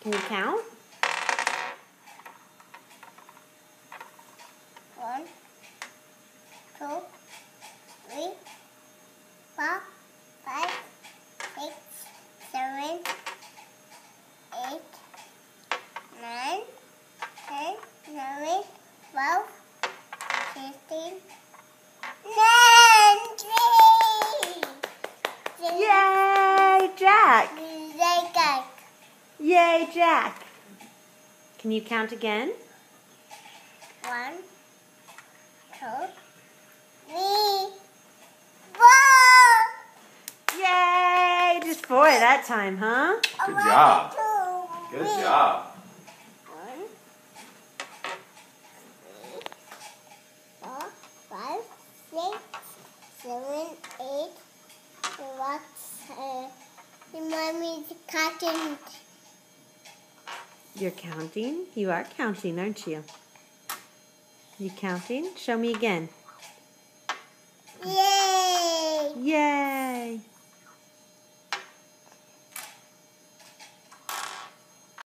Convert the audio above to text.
Can you count? 1, 2, 3, 4, 5, 6, 7, 8, 9, 10, 11, 12, 15, 19. Yay, Jack! Jack. Yay, Jack! Can you count again? 1, 2, 3, 4. Yay! Just 4 that time, huh? Good job. 2, Good job. 1, 2, 3, 4, 5, 6, 7, 8. Mommy's counting. You're counting? You are counting, aren't you? You counting? Show me again. Yay! Yay!